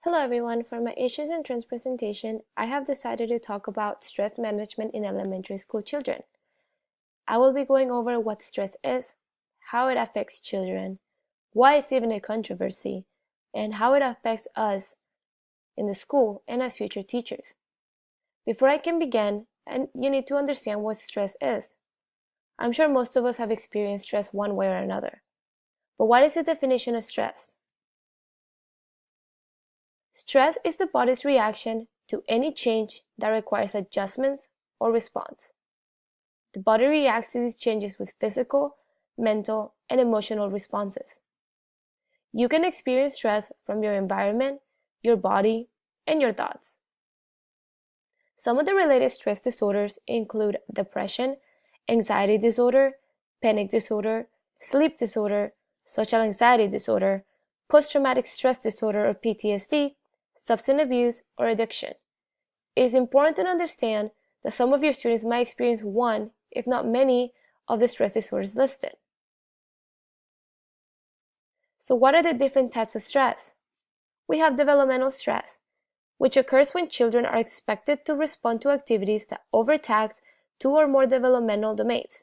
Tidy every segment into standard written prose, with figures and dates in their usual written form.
Hello everyone, for my Issues and Trends presentation, I have decided to talk about stress management in elementary school children. I will be going over what stress is, how it affects children, why it's even a controversy, and how it affects us in the school and as future teachers. Before I can begin, you need to understand what stress is. I'm sure most of us have experienced stress one way or another. But what is the definition of stress? Stress is the body's reaction to any change that requires adjustments or response. The body reacts to these changes with physical, mental, and emotional responses. You can experience stress from your environment, your body, and your thoughts. Some of the related stress disorders include depression, anxiety disorder, panic disorder, sleep disorder, social anxiety disorder, post-traumatic stress disorder or PTSD, substance abuse, or addiction. It is important to understand that some of your students might experience one, if not many, of the stress disorders listed. So what are the different types of stress? We have developmental stress, which occurs when children are expected to respond to activities that overtax two or more developmental domains.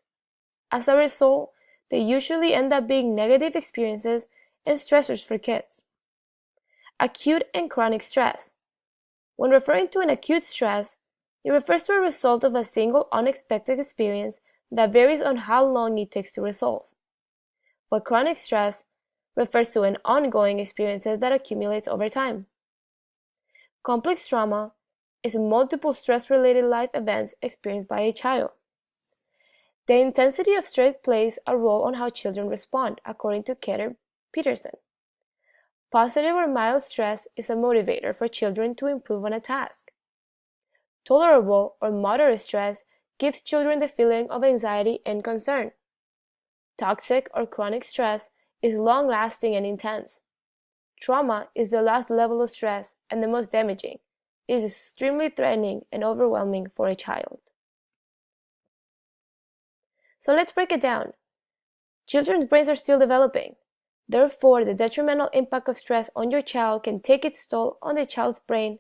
As a result, they usually end up being negative experiences and stressors for kids. Acute and chronic stress. When referring to an acute stress, it refers to a result of a single unexpected experience that varies on how long it takes to resolve. But chronic stress refers to an ongoing experience that accumulates over time. Complex trauma is multiple stress-related life events experienced by a child. The intensity of stress plays a role on how children respond, according to Keter Peterson. Positive or mild stress is a motivator for children to improve on a task. Tolerable or moderate stress gives children the feeling of anxiety and concern. Toxic or chronic stress is long-lasting and intense. Trauma is the last level of stress and the most damaging. It is extremely threatening and overwhelming for a child. So let's break it down. Children's brains are still developing. Therefore, the detrimental impact of stress on your child can take its toll on the child's brain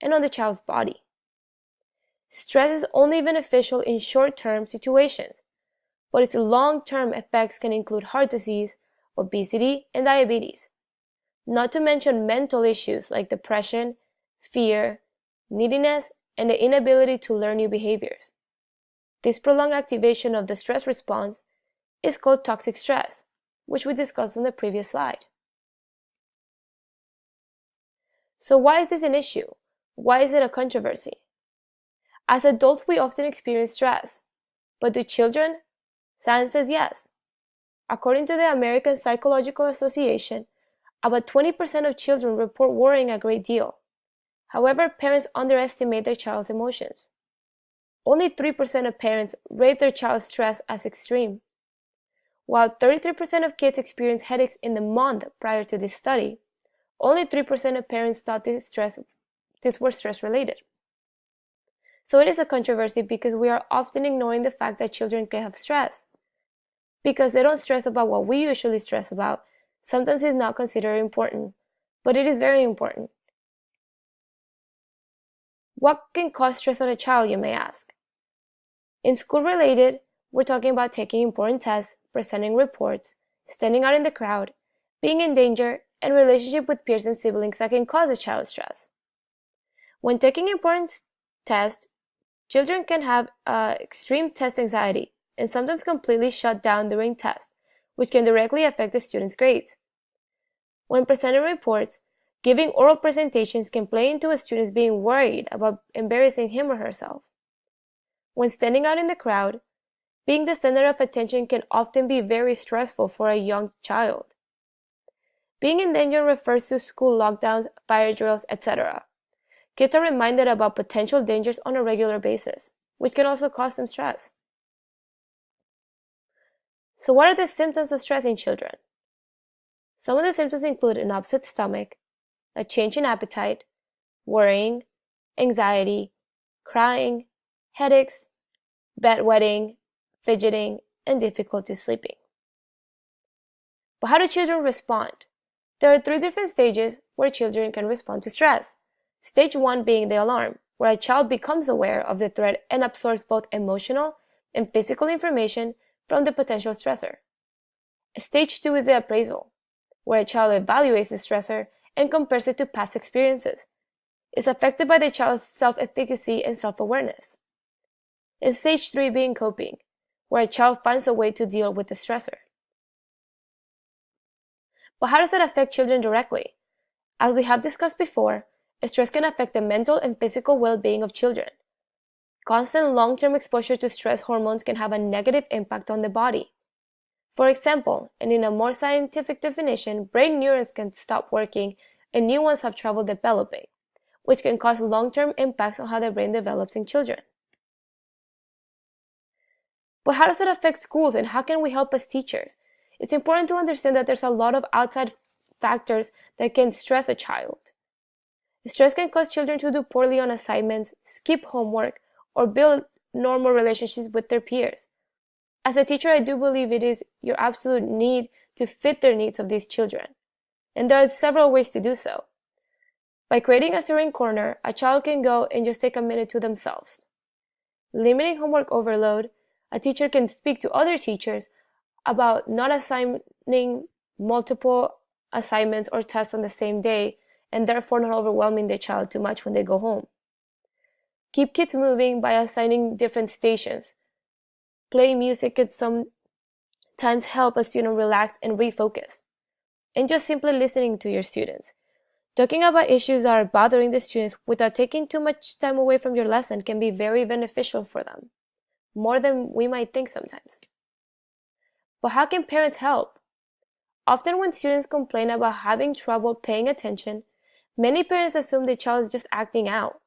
and on the child's body. Stress is only beneficial in short-term situations, but its long-term effects can include heart disease, obesity, and diabetes, not to mention mental issues like depression, fear, neediness, and the inability to learn new behaviors. This prolonged activation of the stress response is called toxic stress, which we discussed on the previous slide. So why is this an issue? Why is it a controversy? As adults, we often experience stress, but do children? Science says yes. According to the American Psychological Association, about 20% of children report worrying a great deal. However, parents underestimate their child's emotions. Only 3% of parents rate their child's stress as extreme. While 33% of kids experience headaches in the month prior to this study, only 3% of parents thought these were stress-related. So it is a controversy because we are often ignoring the fact that children can have stress. Because they don't stress about what we usually stress about, sometimes it's not considered important, but it is very important. What can cause stress on a child, you may ask? In school-related, we're talking about taking important tests, presenting reports, standing out in the crowd, being in danger, and relationship with peers and siblings that can cause a child stress. When taking important tests, children can have extreme test anxiety and sometimes completely shut down during tests, which can directly affect the student's grades. When presenting reports, giving oral presentations can play into a student being worried about embarrassing him or herself. When standing out in the crowd, being the center of attention can often be very stressful for a young child. Being in danger refers to school lockdowns, fire drills, etc. Kids are reminded about potential dangers on a regular basis, which can also cause them stress. So what are the symptoms of stress in children? Some of the symptoms include an upset stomach, a change in appetite, worrying, anxiety, crying, headaches, bedwetting, fidgeting, and difficulty sleeping. But how do children respond? There are 3 different stages where children can respond to stress. Stage 1 being the alarm, where a child becomes aware of the threat and absorbs both emotional and physical information from the potential stressor. Stage 2 is the appraisal, where a child evaluates the stressor and compares it to past experiences. It's affected by the child's self-efficacy and self-awareness. And stage 3 being coping, where a child finds a way to deal with the stressor. But how does that affect children directly? As we have discussed before, stress can affect the mental and physical well-being of children. Constant long-term exposure to stress hormones can have a negative impact on the body. For example, and in a more scientific definition, brain neurons can stop working and new ones have trouble developing, which can cause long-term impacts on how the brain develops in children. But how does it affect schools and how can we help as teachers? It's important to understand that there's a lot of outside factors that can stress a child. Stress can cause children to do poorly on assignments, skip homework, or build normal relationships with their peers. As a teacher, I do believe it is your absolute need to fit the needs of these children. And there are several ways to do so. By creating a serene corner, a child can go and just take a minute to themselves. Limiting homework overload, a teacher can speak to other teachers about not assigning multiple assignments or tests on the same day and therefore not overwhelming the child too much when they go home. Keep kids moving by assigning different stations. Playing music can sometimes help a student relax and refocus. And just simply listening to your students. Talking about issues that are bothering the students without taking too much time away from your lesson can be very beneficial for them, more than we might think sometimes. But how can parents help? Often when students complain about having trouble paying attention, many parents assume the child is just acting out.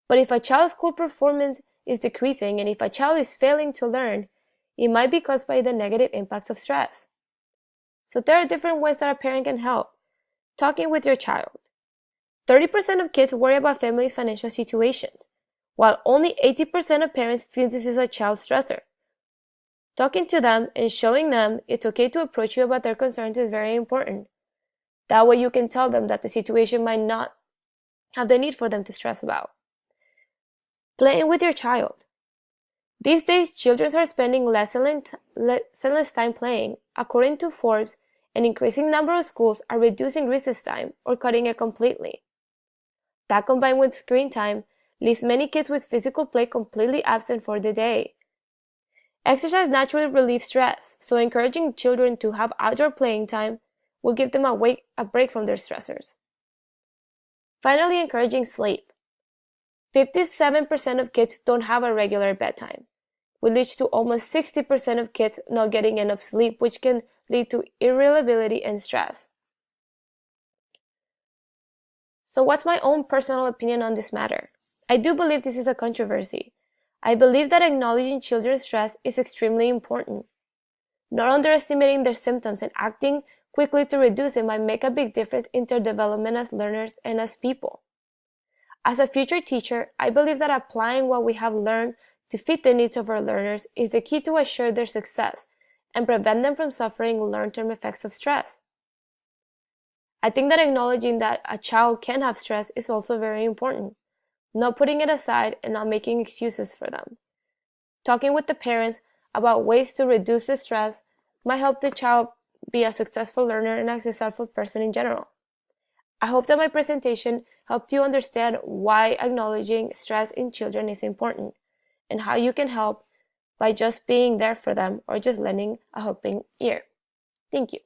But if a child's school performance is decreasing and if a child is failing to learn, it might be caused by the negative impacts of stress. So there are different ways that a parent can help. Talking with your child. 30% of kids worry about families' financial situations, while only 80% of parents think this is a child stressor. Talking to them and showing them it's okay to approach you about their concerns is very important. That way you can tell them that the situation might not have the need for them to stress about. Playing with your child. These days, children are spending less and less time playing. According to Forbes, an increasing number of schools are reducing recess time or cutting it completely. That combined with screen time leaves many kids with physical play completely absent for the day. Exercise naturally relieves stress, so encouraging children to have outdoor playing time will give them a break from their stressors. Finally, encouraging sleep. 57% of kids don't have a regular bedtime, which leads to almost 60% of kids not getting enough sleep, which can lead to irritability and stress. So what's my own personal opinion on this matter? I do believe this is a controversy. I believe that acknowledging children's stress is extremely important. Not underestimating their symptoms and acting quickly to reduce it might make a big difference in their development as learners and as people. As a future teacher, I believe that applying what we have learned to fit the needs of our learners is the key to assure their success and prevent them from suffering long-term effects of stress. I think that acknowledging that a child can have stress is also very important, not putting it aside and not making excuses for them. Talking with the parents about ways to reduce the stress might help the child be a successful learner and a successful person in general. I hope that my presentation helped you understand why acknowledging stress in children is important and how you can help by just being there for them or just lending a helping ear. Thank you.